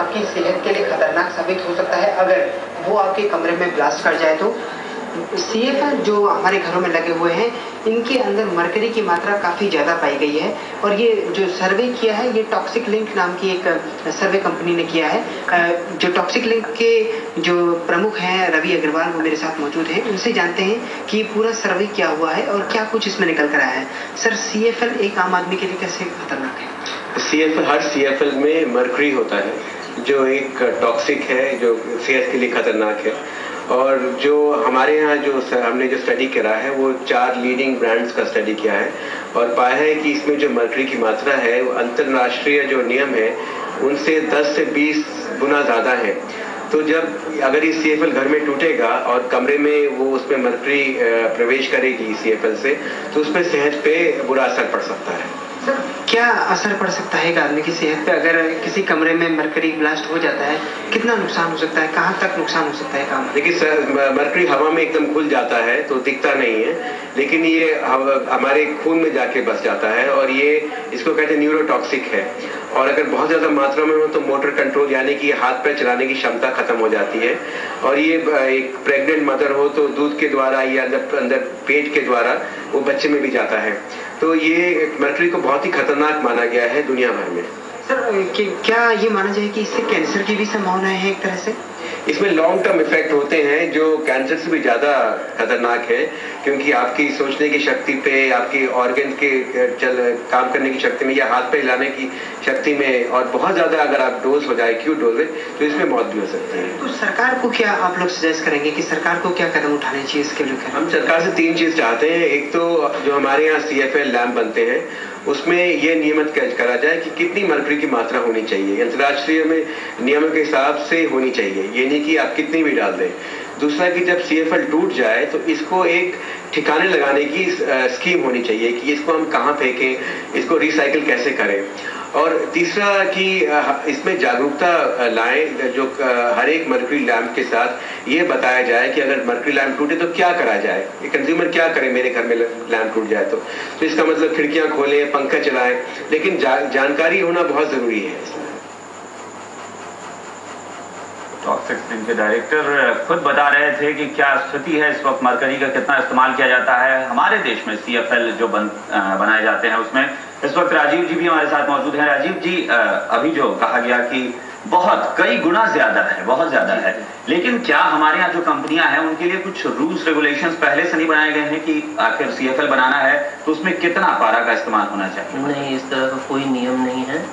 आपकी सेहत के लिए खतरनाक साबित हो सकता है अगर वो आपके कमरे में ब्लास्ट कर जाए तो। CFL जो हमारे घरों में लगे हुए हैं, इनके अंदर मरकरी की मात्रा काफ़ी ज़्यादा पाई गई है और ये जो सर्वे किया है ये टॉक्सिक लिंक नाम की एक सर्वे कंपनी ने किया है। जो टॉक्सिक लिंक के जो प्रमुख हैं रवि अग्रवाल, वो मेरे साथ मौजूद हैं, उनसे जानते हैं कि पूरा सर्वे क्या हुआ है और क्या कुछ इसमें निकल कर आया है। सर, CFL एक आम आदमी के लिए कैसे खतरनाक है? हर CFL में मरकरी होता है जो एक टॉक्सिक है, जो सेहत के लिए खतरनाक है। और जो हमारे यहाँ हमने जो स्टडी करा है वो 4 लीडिंग ब्रांड्स का स्टडी किया है और पाया है कि इसमें जो मरकरी की मात्रा है वो अंतर्राष्ट्रीय जो नियम है उनसे 10 से 20 गुना ज़्यादा है। तो जब अगर ये CFL घर में टूटेगा और कमरे में वो उसमें मरकरी प्रवेश करेगी CFL से, तो उस पर सेहत पे बुरा असर पड़ सकता है। सर, क्या असर पड़ सकता है एक आदमी की सेहत पे अगर किसी कमरे में मरकरी ब्लास्ट हो जाता है? कितना नुकसान हो सकता है, कहाँ तक नुकसान हो सकता है काम? देखिए सर, मरकरी हवा में एकदम घुल जाता है तो दिखता नहीं है, लेकिन ये हमारे खून में जाके बस जाता है और ये इसको कहते हैं न्यूरोटॉक्सिक है। और अगर बहुत ज़्यादा मात्रा में हो तो मोटर कंट्रोल यानी कि हाथ पैर चलाने की क्षमता खत्म हो जाती है। और ये एक प्रेग्नेंट मदर हो तो दूध के द्वारा या अंदर पेट के द्वारा वो बच्चे में भी जाता है। तो ये मरकरी को बहुत ही खतरनाक माना गया है दुनिया भर में। सर, क्या ये माना जाए कि इससे कैंसर की भी संभावना है एक तरह से? इसमें लॉन्ग टर्म इफेक्ट होते हैं जो कैंसर से भी ज़्यादा खतरनाक है, क्योंकि आपकी सोचने की शक्ति पे, आपकी ऑर्गन के काम करने की शक्ति में या हाथ पे हिलाने की शक्ति में, और बहुत ज़्यादा अगर आप डोज हो जाए एक्यूट डोज में, तो इसमें मौत भी हो सकती है। तो सरकार को क्या आप लोग सजेस्ट करेंगे कि सरकार को क्या कदम उठाने चाहिए इसके लिए? हम सरकार से 3 चीज़ चाहते हैं। एक तो जो हमारे यहाँ CFL लैम्प बनते हैं उसमें ये नियमित करा जाए कि कितनी मरकरी की मात्रा होनी चाहिए, अंतर्राष्ट्रीय में नियमों के हिसाब से होनी चाहिए, ये नहीं कि आप कितनी भी डाल दें। दूसरा कि जब CFL टूट जाए तो इसको एक ठिकाने लगाने की स्कीम होनी चाहिए कि इसको हम कहाँ फेंकें, इसको रिसाइकिल कैसे करें। और तीसरा कि इसमें जागरूकता लाएं, जो हर एक मरकरी लैम्प के साथ ये बताया जाए कि अगर मरकरी लैम्प टूटे तो क्या करा जाए, ये कंज्यूमर क्या करे मेरे घर में लैम्प टूट जाए तो इसका मतलब खिड़कियां खोलें, पंखा चलाएं, लेकिन जानकारी होना बहुत ज़रूरी है। टॉक्सिक लिंक के डायरेक्टर खुद बता रहे थे कि क्या स्थिति है इस वक्त, मरकरी का कितना इस्तेमाल किया जाता है हमारे देश में। CFL जो बनाए जाते हैं उसमें इस वक्त राजीव जी भी हमारे साथ मौजूद हैं। राजीव जी, अभी जो कहा गया कि कई गुना ज्यादा है, बहुत ज्यादा है, लेकिन क्या हमारे यहाँ जो कंपनियां हैं उनके लिए कुछ रूल्स रेगुलेशंस पहले से नहीं बनाए गए हैं कि आखिर CFL बनाना है तो उसमें कितना पारा का इस्तेमाल होना चाहिए? नहीं, इस तरह का कोई नियम नहीं है।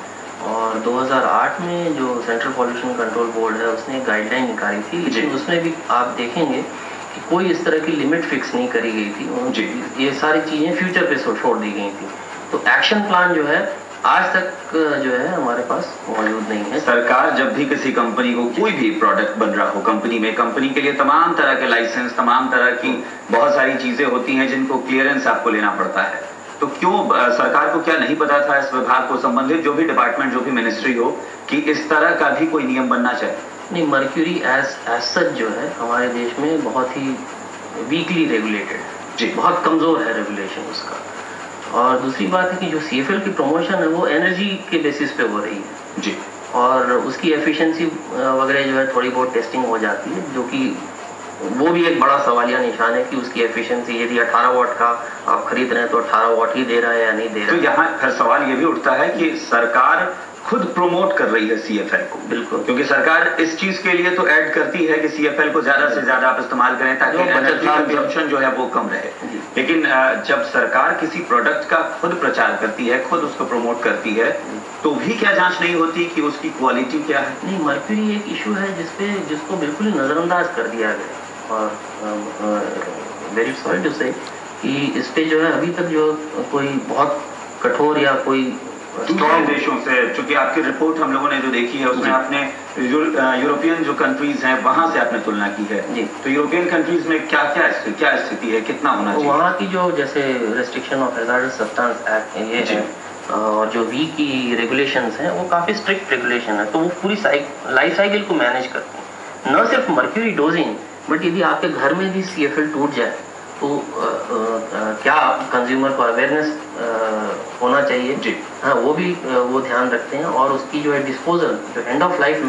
और 2008 में जो सेंट्रल पॉल्यूशन कंट्रोल बोर्ड है उसने एक गाइडलाइन निकाली थी, लेकिन उसमें भी आप देखेंगे कि कोई इस तरह की लिमिट फिक्स नहीं करी गई थी। ये सारी चीज़ें फ्यूचर पे छोड़ दी गई थी। तो एक्शन प्लान जो है आज तक जो है हमारे पास मौजूद नहीं है। सरकार जब भी किसी कंपनी को कोई भी प्रोडक्ट बन रहा हो कंपनी के लिए तमाम तरह के लाइसेंस, तमाम तरह की बहुत सारी चीजें होती हैं जिनको क्लियरेंस आपको लेना पड़ता है, तो क्यों सरकार को क्या नहीं पता था इस विभाग को संबंधित जो भी डिपार्टमेंट, जो भी मिनिस्ट्री हो, कि इस तरह का भी कोई नियम बनना चाहिए? नहीं, मर्क्यूरी एज सच जो है हमारे देश में बहुत ही वीकली रेगुलेटेड जी, बहुत कमजोर है रेगुलेशन उसका। और दूसरी बात है कि जो CFL की प्रमोशन है वो एनर्जी के बेसिस पे हो रही है जी, और उसकी एफिशिएंसी वगैरह जो है थोड़ी बहुत टेस्टिंग हो जाती है, जो कि वो भी एक बड़ा सवालिया निशान है कि उसकी एफिशिएंसी यदि 18 वाट का आप खरीद रहे हैं तो 18 वाट ही दे रहा है या नहीं दे रहा है। तो यहाँ फिर सवाल ये भी उठता है कि सरकार खुद प्रमोट कर रही है CFL को। बिल्कुल, क्योंकि सरकार इस चीज के लिए तो ऐड करती है कि CFL को ज्यादा से ज्यादा आप इस्तेमाल करें ताकि एनर्जी कंजम्पशन जो है वो कम रहे। लेकिन जब सरकार किसी प्रोडक्ट का खुद प्रचार करती है, खुद उसको प्रमोट करती है, तो भी क्या जांच नहीं होती कि उसकी क्वालिटी क्या है? नहीं, मर्क्यूरी एक इशू है जिसको बिल्कुल नजरअंदाज कर दिया गया। और वेरी सॉरी टू से कि इस पे जो है अभी तक जो कोई बहुत कठोर या कोई दूसरे देशों से, चूंकि आपकी रिपोर्ट हम लोगों ने जो देखी है उसमें आपने यूरोपियन जो कंट्रीज हैं वहां से आपने तुलना की है जी, तो यूरोपियन कंट्रीज में क्या स्थिति है, कितना होना चाहिए? वहाँ की जो जैसे restriction of hazards substance act ये है, और जो वी की रेगुलेशंस हैं वो काफ़ी स्ट्रिक्ट रेगुलेशन है, तो वो पूरी लाइफ साइकिल को मैनेज करते हैं। न सिर्फ मर्क्यूरी डोजिंग, बट यदि आपके घर में भी CFL टूट जाए तो क्या कंज्यूमर को अवेयरनेस होना चाहिए जी। हाँ, वो भी वो ध्यान रखते हैं, और उसकी जो है डिस्पोजल, जो एंड ऑफ लाइफ